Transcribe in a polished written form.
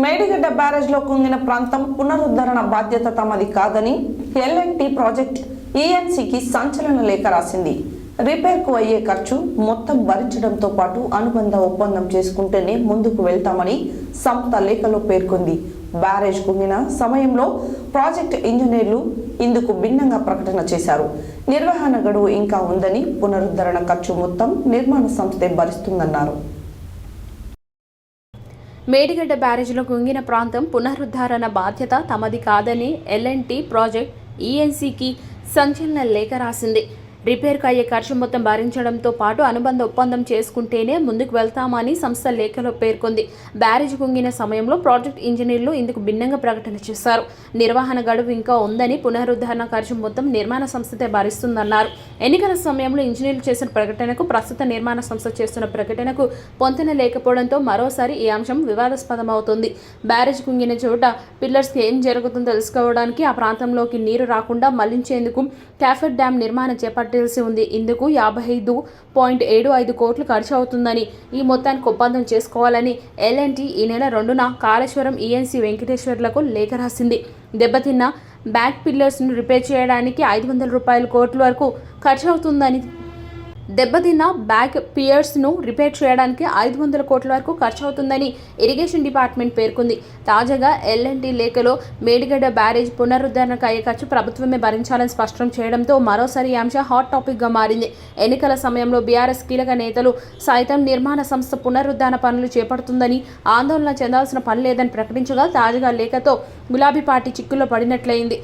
మేడిగడ్డ బ్యారేజ్లో కుంగిన ప్రాంతం పునరుద్ధరణ బాధ్యత తమది కాదని ఎల్ఎన్టీ ప్రాజెక్ట్ ఈఎన్సీకి సంచలన లేఖ రాసింది. రిపేర్కు అయ్యే ఖర్చు మొత్తం భరించడంతో పాటు అనుబంధ ఒప్పందం చేసుకుంటేనే ముందుకు వెళ్తామని సంస్థ లేఖలో పేర్కొంది. బ్యారేజ్ కుంగిన సమయంలో ప్రాజెక్ట్ ఇంజనీర్లు ఇందుకు భిన్నంగా ప్రకటన చేశారు. నిర్వహణ గడువు ఇంకా ఉందని, పునరుద్ధరణ ఖర్చు మొత్తం నిర్మాణ సంస్థే భరిస్తుందన్నారు. మేడిగడ్డ బ్యారేజ్లో కుంగిన ప్రాంతం పునరుద్ధరణ బాధ్యత తమది కాదని ఎల్ఎన్టీ ప్రాజెక్ట్ ఈఎన్సీకి సంచలన లేఖ రాసింది. రిపేర్కు అయ్యే ఖర్చు మొత్తం భరించడంతో పాటు అనుబంధ ఒప్పందం చేసుకుంటేనే ముందుకు వెళ్తామని సంస్థ లేఖలో పేర్కొంది. బ్యారేజ్ కుంగిన సమయంలో ప్రాజెక్ట్ ఇంజనీర్లు ఇందుకు భిన్నంగా ప్రకటన చేశారు. నిర్వహణ గడువు ఇంకా ఉందని, పునరుద్ధరణ ఖర్చు మొత్తం నిర్మాణ సంస్థతే భరిస్తుందన్నారు. ఎన్నికల సమయంలో ఇంజనీర్లు చేసిన ప్రకటనకు, ప్రస్తుత నిర్మాణ సంస్థ చేస్తున్న ప్రకటనకు పొంతన లేకపోవడంతో మరోసారి ఈ అంశం వివాదాస్పదమవుతుంది. బ్యారేజ్ కుంగిన చోట పిల్లర్స్కి ఏం జరుగుతుందో తెలుసుకోవడానికి, ఆ ప్రాంతంలోకి నీరు రాకుండా మళ్లించేందుకు క్యాఫెట్ డ్యాం నిర్మాణం చేపట్టాల్సి ఉంది. ఇందుకు 55.75 కోట్లు ఖర్చు అవుతుందని, ఈ మొత్తానికి ఒప్పందం చేసుకోవాలని ఎల్ఎన్టీ ఈ నెల 2న కాళేశ్వరం ఈఎన్సీ వెంకటేశ్వర్లకు లేఖ రాసింది. దెబ్బతిన్న బ్యాక్ పిల్లర్స్ను రిపేర్ చేయడానికి 500 కోట్ల వరకు ఖర్చు అవుతుందని, రిపేర్ చేయడానికి 500 కోట్ల వరకు ఖర్చు అవుతుందని ఇరిగేషన్ డిపార్ట్మెంట్ పేర్కొంది. తాజాగా ఎల్ఎన్టీ లేఖలో మేడిగడ్డ బ్యారేజ్ పునరుద్ధరణకు అయ్యే ఖర్చు ప్రభుత్వమే భరించాలని స్పష్టం చేయడంతో మరోసారి ఈ అంశం హాట్ టాపిక్గా మారింది. ఎన్నికల సమయంలో బీఆర్ఎస్ కీలక నేతలు సైతం నిర్మాణ సంస్థ పునరుద్ధరణ పనులు చేపడుతుందని, ఆందోళన చెందాల్సిన పని లేదని ప్రకటించగా తాజాగా లేఖతో గులాబీ పార్టీ చిక్కుల్లో పడినట్లయింది.